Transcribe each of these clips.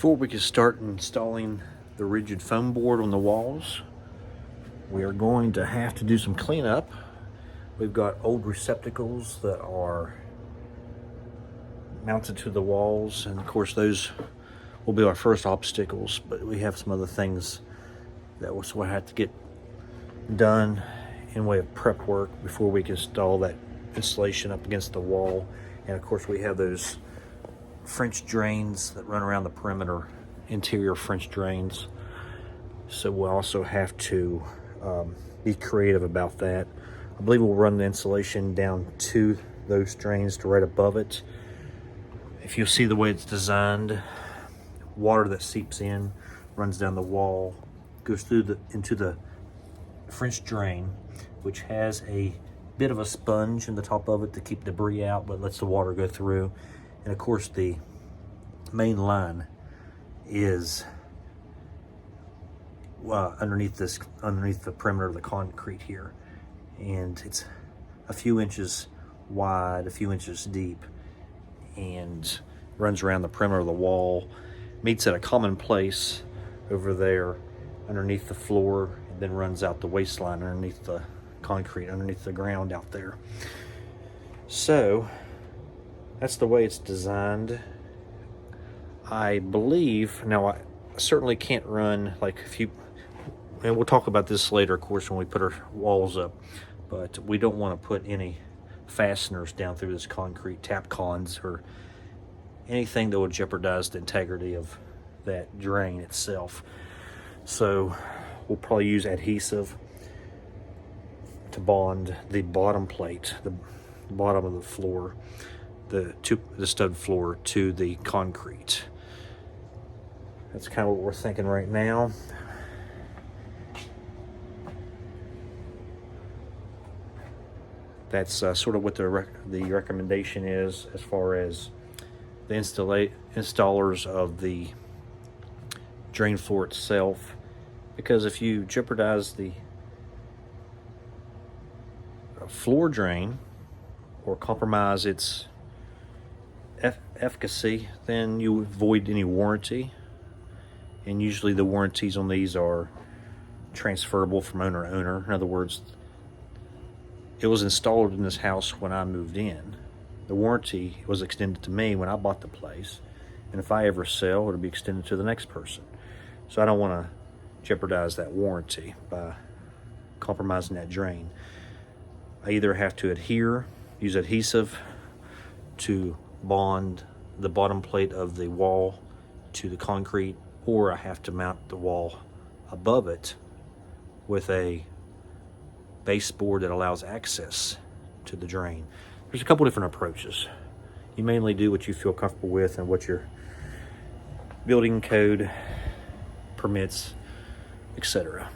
Before we can start installing the rigid foam board on the walls, we are going to have to do some cleanup. We've got old receptacles that are mounted to the walls, and of course those will be our first obstacles, but we have some other things that we'll have to get done in way of prep work before we can install that insulation up against the wall. And of course we have those French drains that run around the perimeter, interior French drains. So we'll also have to be creative about that. I believe we'll run the insulation down to those drains to right above it. If you'll see the way it's designed, water that seeps in, runs down the wall, goes through into the French drain, which has a bit of a sponge in the top of it to keep debris out, but lets the water go through. And of course the main line is underneath the perimeter of the concrete here, and it's a few inches wide, a few inches deep, and runs around the perimeter of the wall, meets at a common place over there underneath the floor, and then runs out the waistline underneath the concrete, underneath the ground out there. So that's the way it's designed. I believe, now I certainly can't run, like and we'll talk about this later, of course, when we put our walls up, but we don't want to put any fasteners down through this concrete, Tapcons or anything that would jeopardize the integrity of that drain itself. So we'll probably use adhesive to bond the bottom plate, the bottom of the floor, the stud floor to the concrete. That's kind of what we're thinking right now. That's sort of what the recommendation is as far as the installers of the drain floor itself, because if you jeopardize the floor drain or compromise its efficacy, then you void any warranty, and usually the warranties on these are transferable from owner to owner. In other words, it was installed in this house when I moved in. The warranty was extended to me when I bought the place, and if I ever sell, it'll be extended to the next person. So I don't want to jeopardize that warranty by compromising that drain. I either have to use adhesive to bond the bottom plate of the wall to the concrete, or I have to mount the wall above it with a baseboard that allows access to the drain. There's a couple different approaches. You mainly do what you feel comfortable with and what your building code permits, etc.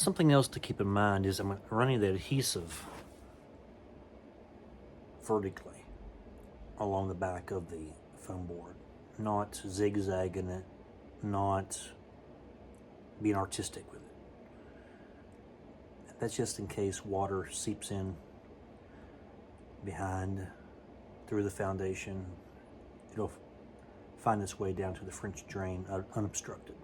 something else to keep in mind is I'm running the adhesive vertically along the back of the foam board, not zigzagging it, not being artistic with it. That's just in case water seeps in behind through the foundation. It'll find its way down to the French drain unobstructed.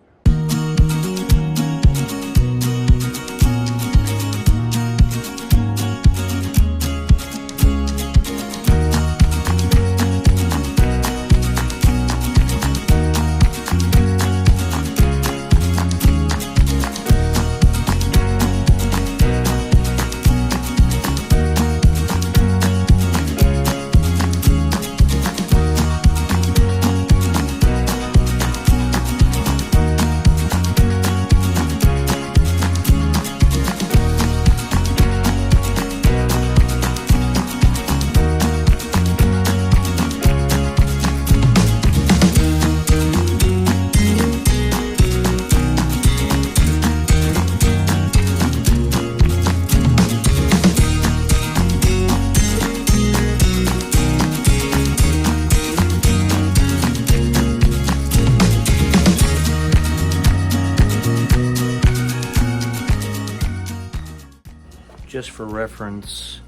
Just for reference,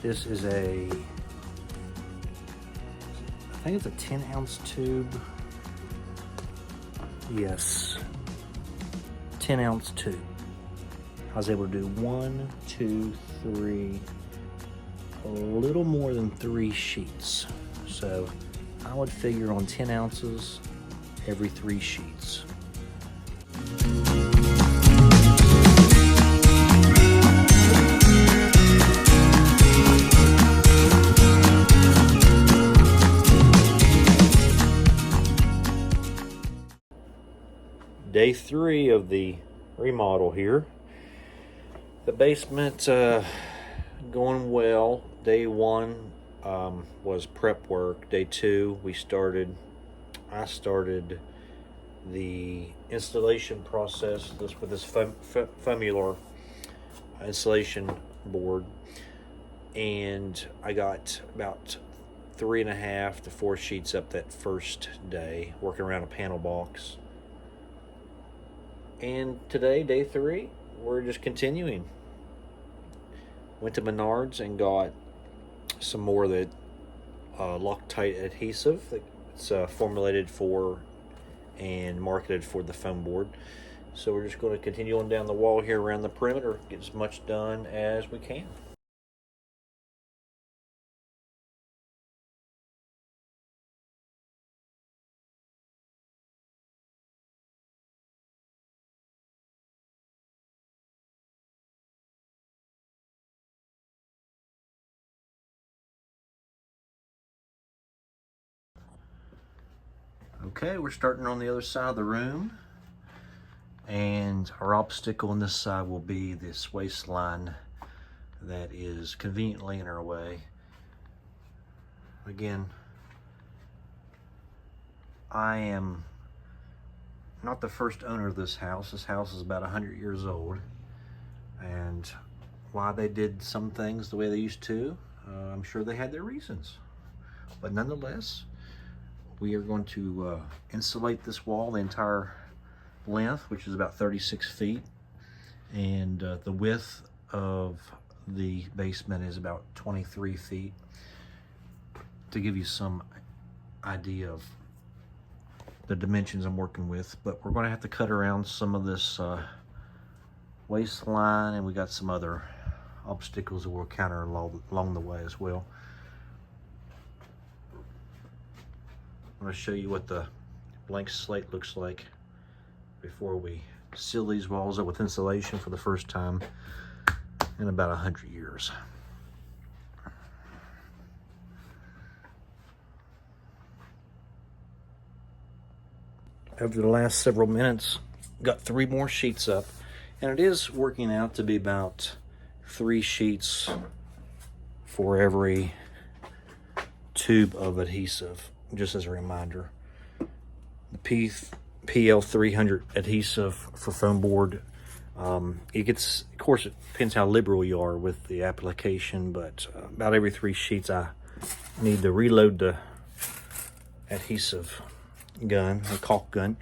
this is I think it's a 10-ounce tube. Yes, 10-ounce tube. I was able to do 1, 2, 3, a little more than 3 sheets. So I would figure on 10 ounces every 3 sheets. Day 3 of the remodel here. The basement going well. Day 1 was prep work. Day 2 I started the installation process with this Foamular installation board, and I got about 3.5 to 4 sheets up that first day working around a panel box. And today, day 3, we're just continuing. Went to Menards and got some more of the Loctite adhesive that's formulated for and marketed for the foam board. So we're just going to continue on down the wall here around the perimeter, get as much done as we can. Okay, we're starting on the other side of the room, and our obstacle on this side will be this waistline that is conveniently in our way. Again, I am not the first owner of this house. This house is about 100 years old, and why they did some things the way they used to, I'm sure they had their reasons. But nonetheless, we are going to insulate this wall the entire length, which is about 36 feet. And the width of the basement is about 23 feet. To give you some idea of the dimensions I'm working with. But we're going to have to cut around some of this waistline, and we got some other obstacles that we'll encounter along the way as well. I'm going to show you what the blank slate looks like before we seal these walls up with insulation for the first time in about 100 years. Over the last several minutes, got 3 more sheets up, and it is working out to be about 3 sheets for every tube of adhesive. Just as a reminder, the PL300 adhesive for foam board It gets, of course, it depends how liberal you are with the application, but about every 3 sheets I need to reload the adhesive gun, the caulk gun.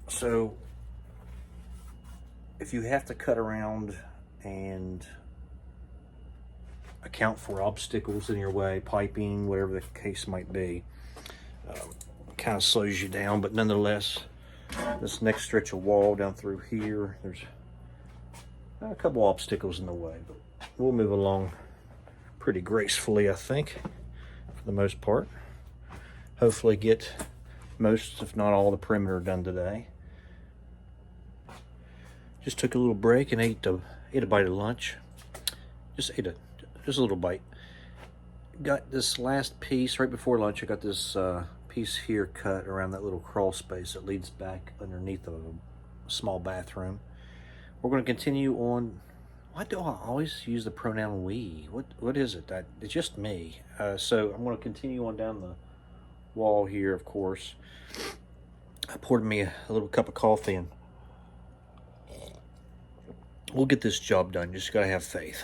So if you have to cut around and account for obstacles in your way, piping, whatever the case might be, kind of slows you down. But nonetheless, this next stretch of wall down through here, there's a couple obstacles in the way, but we'll move along pretty gracefully, I think, for the most part. Hopefully get most, if not all, the perimeter done today. Just took a little break and ate a bite of lunch. Just a little bite. Got this last piece right before lunch. I got this piece here cut around that little crawl space that leads back underneath a small bathroom. We're going to continue on. Why do I always use the pronoun we? What is it? It's just me. So I'm going to continue on down the wall here, of course. I poured me a little cup of coffee, and we'll get this job done. Just got to have faith.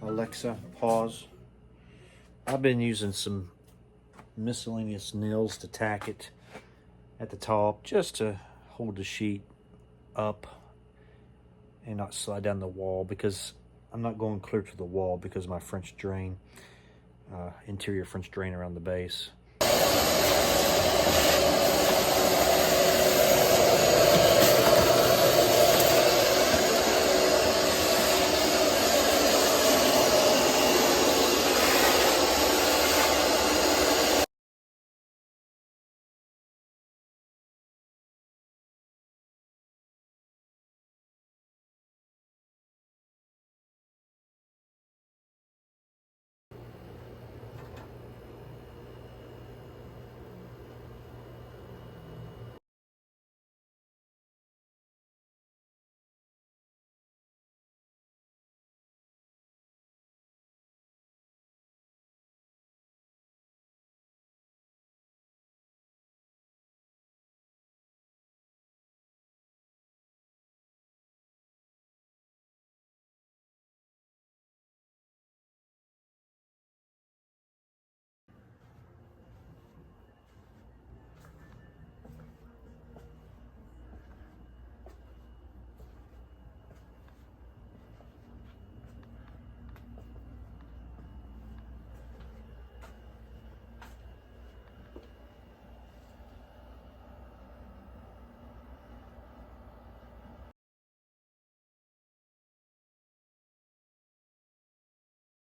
Alexa, pause. I've been using some miscellaneous nails to tack it at the top just to hold the sheet up and not slide down the wall, because I'm not going clear to the wall because of my French drain, interior French drain around the base.